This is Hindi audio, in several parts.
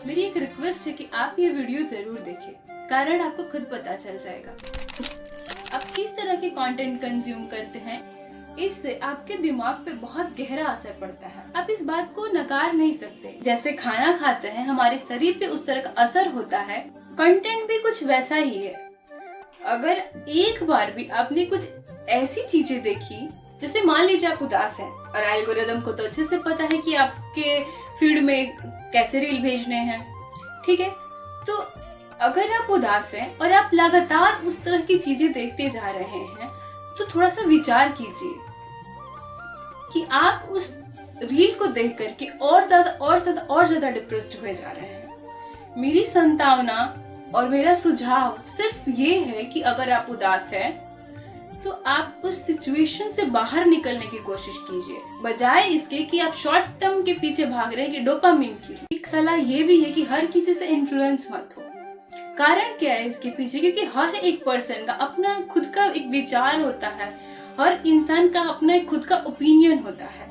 मेरी एक रिक्वेस्ट है कि आप ये वीडियो जरूर देखें, कारण आपको खुद पता चल जाएगा आप किस तरह के कंटेंट कंज्यूम करते हैं। इससे आपके दिमाग पे बहुत गहरा असर पड़ता है, आप इस बात को नकार नहीं सकते। जैसे खाना खाते हैं हमारे शरीर पे उस तरह का असर होता है, कंटेंट भी कुछ वैसा ही है। अगर एक बार भी आपने कुछ ऐसी चीजें देखी, जैसे मान लीजिए आप उदास हैं और एल्गोरिदम को तो अच्छे से पता है कि आपके फीड में कैसे रील भेजने हैं, ठीक है। तो अगर आप उदास हैं और आप लगातार उस तरह की चीजें देखते जा रहे हैं, तो थोड़ा सा विचार कीजिए कि आप उस रील को देख करके और ज्यादा डिप्रेस्ड हुए जा रहे हैं। मेरी संतावना और मेरा सुझाव सिर्फ ये है कि अगर आप उदास हैं तो आप उस सिचुएशन से बाहर निकलने की कोशिश कीजिए, बजाय इसके कि आप शॉर्ट टर्म के पीछे भाग रहे हैं कि डोपामिन की। एक सलाह ये भी है कि हर किसी से इन्फ्लुएंस मत हो। कारण क्या है इसके पीछे? क्योंकि हर एक पर्सन का अपना खुद का एक विचार होता है, हर इंसान का अपना एक खुद का ओपिनियन होता है।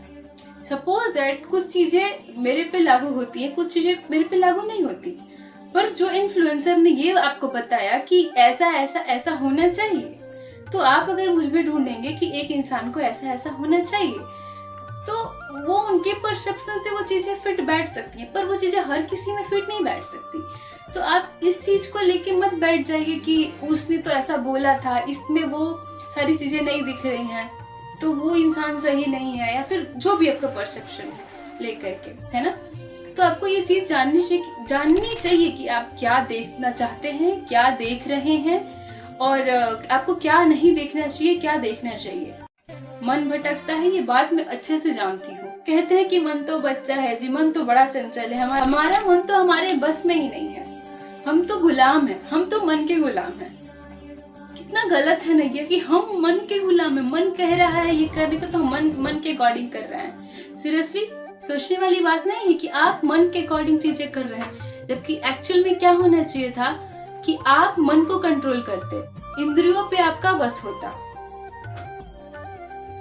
सपोज दैट कुछ चीजें मेरे पे लागू होती है, कुछ चीजें मेरे पे लागू नहीं होती, पर जो इन्फ्लुएंसर ने ये आपको बताया कि ऐसा ऐसा ऐसा होना चाहिए, तो आप अगर मुझ में ढूंढेंगे कि एक इंसान को ऐसा ऐसा होना चाहिए, तो वो उनके परसेप्शन से वो चीजें फिट बैठ सकती हैं, पर वो चीजें हर किसी में फिट नहीं बैठ सकती। तो आप इस चीज को लेके मत बैठ जाइए कि उसने तो ऐसा बोला था, इसमें वो सारी चीजें नहीं दिख रही हैं, तो वो इंसान सही नहीं है, या फिर जो भी आपका परसेप्शन है लेकर के, है ना। तो आपको ये चीज जाननी चाहिए कि आप क्या देखना चाहते हैं, क्या देख रहे हैं, और आपको क्या नहीं देखना चाहिए, क्या देखना चाहिए। मन भटकता है, ये बात मैं अच्छे से जानती हूँ। कहते हैं कि मन तो बच्चा है जी, मन तो बड़ा चंचल है, हमारा मन तो हमारे बस में ही नहीं है, हम तो गुलाम हैं, हम तो मन के गुलाम हैं। कितना गलत है ना ये कि हम मन के गुलाम हैं, मन कह रहा है ये करने को तो हम मन के अकॉर्डिंग कर रहे हैं। सीरियसली सोचने वाली बात नहीं है कि आप मन के अकॉर्डिंग चीजें कर रहे हैं, जबकि एक्चुअल में क्या होना चाहिए था कि आप मन को कंट्रोल करते, इंद्रियों पे आपका बस होता।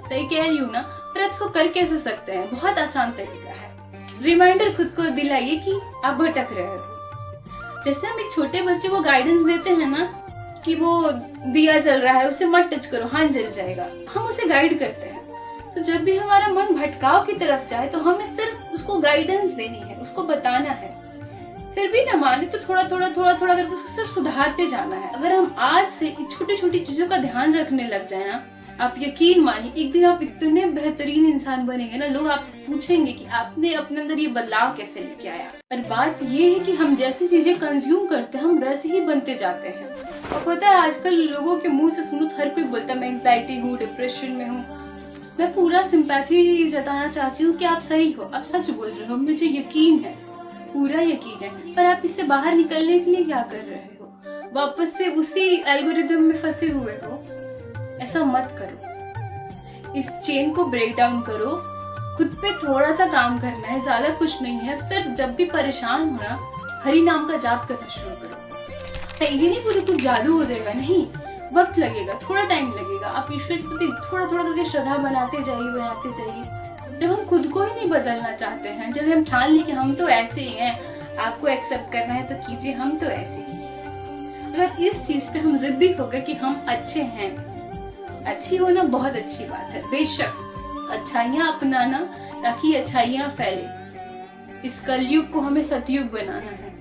सही कह रही हूँ ना। पर आप इसको कर कैसे सकते हैं? बहुत आसान तरीका है। रिमाइंडर खुद को दिलाइए कि आप भटक रहे हो। जैसे हम एक छोटे बच्चे को गाइडेंस देते हैं ना कि वो दिया जल रहा है, उसे मत टच करो, हाँ जल जाएगा, हम उसे गाइड करते हैं। तो जब भी हमारा मन भटकाव की तरफ जाए तो हम इस तरफ उसको गाइडेंस देनी है, उसको बताना है। फिर भी ना माने तो थोड़ा थोड़ा करके उसको सिर्फ सुधारते जाना है। अगर हम आज से छोटी छोटी चीजों का ध्यान रखने लग जाए ना, आप यकीन मानिए एक दिन आप इतने बेहतरीन इंसान बनेंगे ना, लोग आपसे पूछेंगे कि आपने अपने अंदर ये बदलाव कैसे लेके आया। पर बात ये है कि हम जैसी चीजें कंज्यूम करते हैं हम वैसे ही बनते जाते हैं। और पता है आजकल लोगों के मुंह से सुनो तो हर कोई बोलता है मैं एंजाइटी हूँ, डिप्रेशन में हूँ। मैं पूरा सिंपैथी जताना चाहती हूँ कि आप सही हो, आप सच बोल रहे हो, मुझे यकीन है, पूरा यकीन है। पर आप इससे बाहर निकलने के लिए क्या कर रहे हो? वापस से उसी एल्गोरिदम में फंसे हुए हो। ऐसा मत करो, इस चेन को ब्रेक डाउन करो, खुद पे थोड़ा सा काम करना है, ज्यादा कुछ नहीं है। सिर्फ जब भी परेशान हो ना, हरि नाम का जाप करना शुरू करो। ये नहीं पूरे कुछ जादू हो जाएगा, नहीं, वक्त लगेगा, थोड़ा टाइम लगेगा। आप ईश्वर के प्रति थोड़ा करके श्रद्धा बनाते जाइए। जब हम खुद को ही नहीं बदलना चाहते हैं, जब हम ठान लें कि हम तो ऐसे ही हैं, आपको एक्सेप्ट करना है तो कीजिए, हम तो ऐसे ही हैं। अगर इस चीज पे हम जिद्दी हो गए कि हम अच्छे हैं, अच्छी होना बहुत अच्छी बात है, बेशक अच्छाइयाँ अपनाना ताकि अच्छाइयाँ फैले। इस कलयुग को हमें सतयुग बनाना है।